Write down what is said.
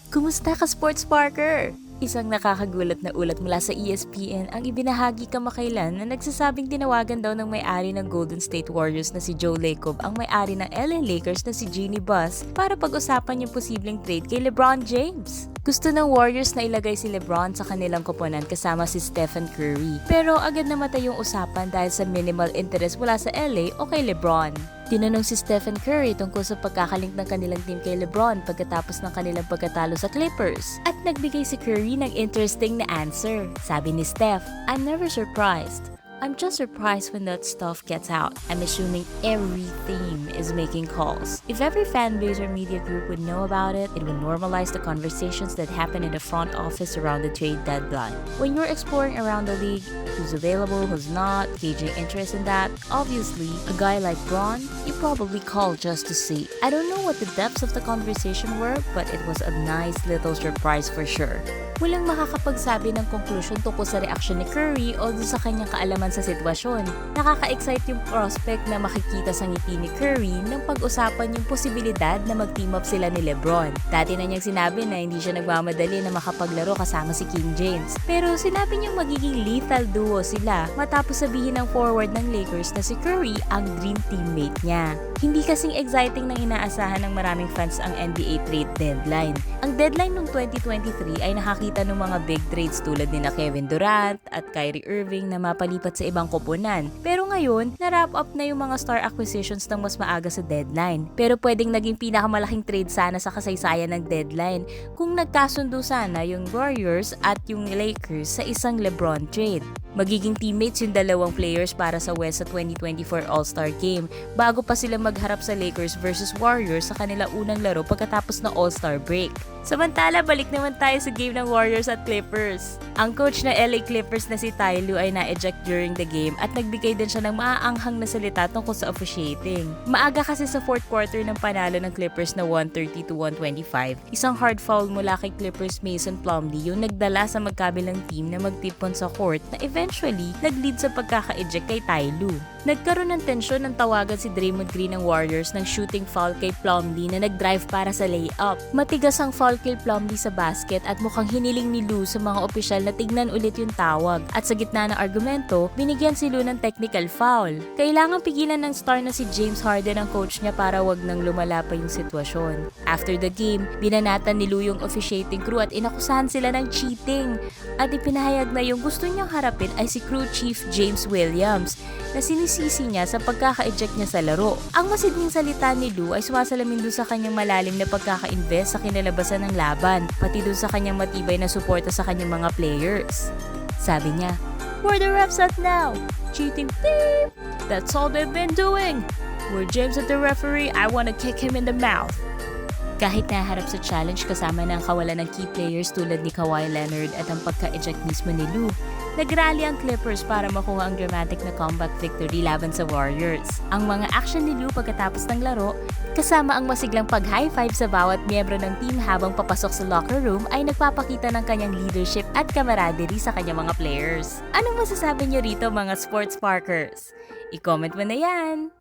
Kumusta ka, Sports Sparker? Isang nakakagulat na ulat mula sa ESPN ang ibinahagi kamakailan na nagsasabing tinawagan daw ng may-ari ng Golden State Warriors na si Joe Lacob ang may-ari ng LA Lakers na si Jeannie Buss para pag-usapan yung posibleng trade kay LeBron James. Gusto ng Warriors na ilagay si LeBron sa kanilang koponan kasama si Stephen Curry. Pero agad namatay yung usapan dahil sa minimal interest mula sa LA o kay LeBron. Tinanong si Stephen Curry tungkol sa pagkakalink ng kanilang team kay LeBron pagkatapos ng kanilang pagkatalo sa Clippers. At nagbigay si Curry ng interesting na answer. Sabi ni Steph, "I'm never surprised. I'm just surprised when that stuff gets out. I'm assuming every team is making calls. If every fan base or media group would know about it, it would normalize the conversations that happen in the front office around the trade deadline. When you're exploring around the league, who's available, who's not, gauging interest in that, obviously, a guy like Bron, you probably call just to see. I don't know what the depths of the conversation were, but it was a nice little surprise for sure." Walang makakapagsabi ng conclusion tungkol sa reaksyon ni Curry o sa kanyang kaalaman sa sitwasyon. Nakaka-excite yung prospect na makikita sa ngiti ni Curry nang pag-usapan yung posibilidad na mag-team up sila ni LeBron. Dati na niyang sinabi na hindi siya nagmamadali na makapaglaro kasama si King James. Pero sinabi niyang magiging lethal duo sila matapos sabihin ng forward ng Lakers na si Curry ang dream teammate niya. Hindi kasing exciting nang inaasahan ng maraming fans ang NBA trade deadline. Ang deadline noong 2023 ay nakakita ng mga big trades tulad ni na Kevin Durant at Kyrie Irving na mapalipat sa ibang koponan. Pero ngayon, na-wrap up na yung mga star acquisitions ng mas maaga sa deadline. Pero pwedeng naging pinakamalaking trade sana sa kasaysayan ng deadline kung nagkasundo sana yung Warriors at yung Lakers sa isang LeBron trade. Magiging teammates yung dalawang players para sa West sa 2024 All-Star Game bago pa sila magharap sa Lakers versus Warriors sa kanila unang laro pagkatapos ng All-Star break. Samantala, balik naman tayo sa game ng Warriors at Clippers. Ang coach na LA Clippers na si Ty Lue ay na-eject during the game at nagbigay din siya ng maaanghang na salita tungkol sa officiating. Maaga kasi sa fourth quarter ng panalo ng Clippers na 130-125, isang hard foul mula kay Clippers Mason Plumlee yung nagdala sa magkabilang team na magtipon sa court na eventually nag-lead sa pagkaka-eject kay Ty Lue. Nagkaroon ng tensyon ng tawagan si Draymond Green ng Warriors ng shooting foul kay Plumlee na nag-drive para sa layup. Matigas ang foul kay Plumlee sa basket at mukhang hiniling ni Lue sa mga opisyal na tignan ulit yung tawag. At sa gitna ng argumento, binigyan si Lue ng technical foul. Kailangang pigilan ng star na si James Harden ang coach niya para wag nang lumala pa yung sitwasyon. After the game, binanatan ni Lue yung officiating crew at inakusahan sila ng cheating. At ipinahayag na yung gusto niyang harapin ay si crew chief James Williams na sinisisi niya sa pagkaka-eject niya sa laro. Ang masidning salita ni Lue ay sumasalamin dun sa kanyang malalim na pagkaka-invest sa kinalabasan ng laban, pati dun sa kanyang matibay na suporta sa kanyang mga players. Sabi niya, "Where the refs at now? Cheating beep! That's all they've been doing! Where James at the referee, I wanna kick him in the mouth." Kahit naharap sa challenge kasama ng kawalan ng key players tulad ni Kawhi Leonard at ang pagka-eject mismo ni Lue, nagrally ang Clippers para makuha ang dramatic na comeback victory laban sa Warriors. Ang mga action ni Lue pagkatapos ng laro, kasama ang masiglang pag-high five sa bawat miyembro ng team habang papasok sa locker room ay nagpapakita ng kanyang leadership at camaraderie sa kanyang mga players. Anong masasabi niyo rito mga Sports Sparkers? I-comment mo na yan!